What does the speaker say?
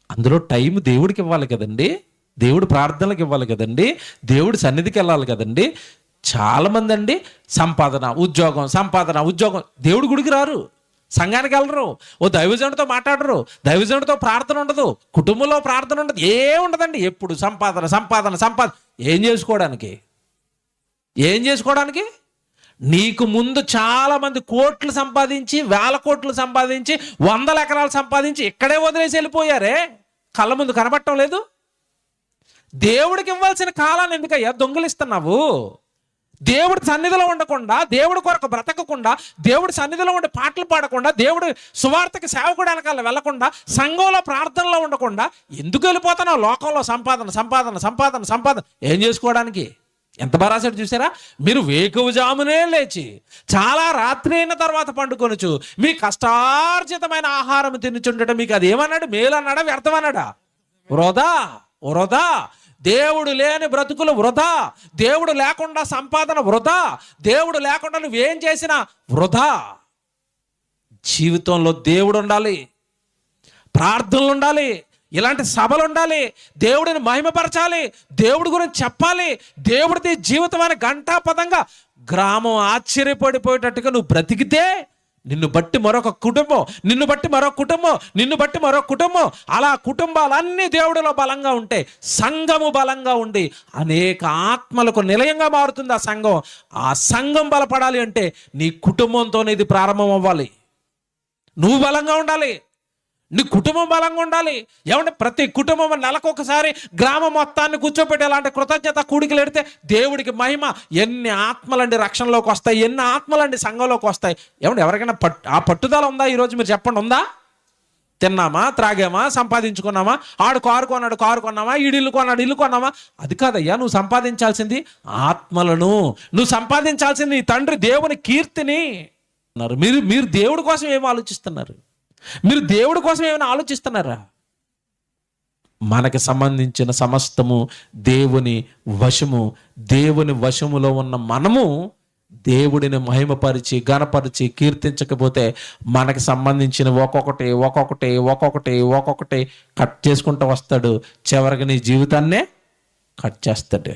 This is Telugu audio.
అందులో టైం దేవుడికి ఇవ్వాలి కదండి, దేవుడు ప్రార్థనలకు ఇవ్వాలి కదండి, దేవుడి సన్నిధికి వెళ్ళాలి కదండి. చాలామంది అండి సంపాదన ఉద్యోగం, దేవుడి గుడికి రారు, సంఘానికి వెళ్ళరు, ఓ దైవజనుడితో మాట్లాడరు, దైవజనుడితో ప్రార్థన ఉండదు, కుటుంబంలో ప్రార్థన ఉండదు, ఉండదండి. ఎప్పుడు సంపాదన. ఏం చేసుకోవడానికి? నీకు ముందు చాలామంది కోట్లు సంపాదించి, వేల కోట్లు సంపాదించి, 100 ఎకరాలు సంపాదించి ఇక్కడే వదిలేసి వెళ్ళిపోయారే, కళ్ళ ముందు కనబడటం లేదు. దేవుడికి ఇవ్వాల్సిన కాలాన్ని ఎందుకయ్యా దొంగిలిస్తున్నావు? దేవుడి సన్నిధిలో ఉండకుండా, దేవుడి కొరకు బ్రతకకుండా, దేవుడి సన్నిధిలో ఉండి పాటలు పాడకుండా, దేవుడి సువార్తకి సేవకుడు వెనకాల వెళ్లకుండా, సంఘంలో ప్రార్థనలో ఉండకుండా ఎందుకు వెళ్ళిపోతున్నావు? లోకంలో సంపాదన ఏం చేసుకోవడానికి? ఎంత బారాసాడు చూసారా? మీరు వేకువజామునే లేచి చాలా రాత్రి అయిన తర్వాత పండుకొనుచు మీ కష్టార్జితమైన ఆహారం తినుచుండటం మీకు అది ఏమన్నాడు? మేలు అన్నాడా, వ్యర్థం అన్నాడా? వృధా. దేవుడు లేని బ్రతుకులు వృధా, దేవుడు లేకుండా సంపాదన వృధా, దేవుడు లేకుండా నువ్వేం చేసినా వృధా. జీవితంలో దేవుడు ఉండాలి, ప్రార్థనలు ఉండాలి, ఇలాంటి సభలు ఉండాలి, దేవుడిని మహిమపరచాలి, దేవుడి గురించి చెప్పాలి. దేవుడిది జీవితం అని ఘంటాపదంగా గ్రామం ఆశ్చర్యపడిపోయేటట్టుగా నువ్వు బ్రతికితే నిన్ను బట్టి మరొక కుటుంబం, నిన్ను బట్టి మరొక కుటుంబం, అలా కుటుంబాలన్నీ దేవుడిలో బలంగా ఉంటే, సంఘము బలంగా ఉండి అనేక ఆత్మలకు నిలయంగా మారుతుంది ఆ సంఘం. ఆ సంఘం బలపడాలి అంటే నీ కుటుంబంతోనే ఇది ప్రారంభం అవ్వాలి. నువ్వు బలంగా ఉండాలి, నీ కుటుంబం బలంగా ఉండాలి. ఏమంటే ప్రతి కుటుంబం నెలకొకసారి గ్రామం మొత్తాన్ని కూర్చోపెట్టి అలాంటి కృతజ్ఞత కూడికలు ఎడితే దేవుడికి మహిమ. ఎన్ని ఆత్మలండి రక్షణలోకి వస్తాయి, ఎన్ని ఆత్మలండి సంఘంలోకి వస్తాయి. ఏమంటే ఎవరికైనా ఆ పట్టుదల ఉందా ఈరోజు? మీరు చెప్పండి, ఉందా? తిన్నామా, త్రాగామా, సంపాదించుకున్నామా, ఆడు కారు కొన్నామా, ఇల్లు కొన్నామా? అది కాదయ్యా నువ్వు సంపాదించాల్సింది ఆత్మలను, నువ్వు సంపాదించాల్సింది నీ తండ్రి దేవుని కీర్తిని. మీరు దేవుడి కోసం ఏం ఆలోచిస్తున్నారు? మీరు దేవుడి కోసం ఏమైనా ఆలోచిస్తున్నారా? మనకి సంబంధించిన సమస్తము దేవుని వశములో ఉన్న మనము దేవుడిని మహిమపరిచి గణపరిచి కీర్తించకపోతే మనకి సంబంధించిన ఒక్కొక్కటి కట్ చేసుకుంటూ వస్తాడు. చివరికి నీ జీవితాన్నే కట్ చేస్తాడు.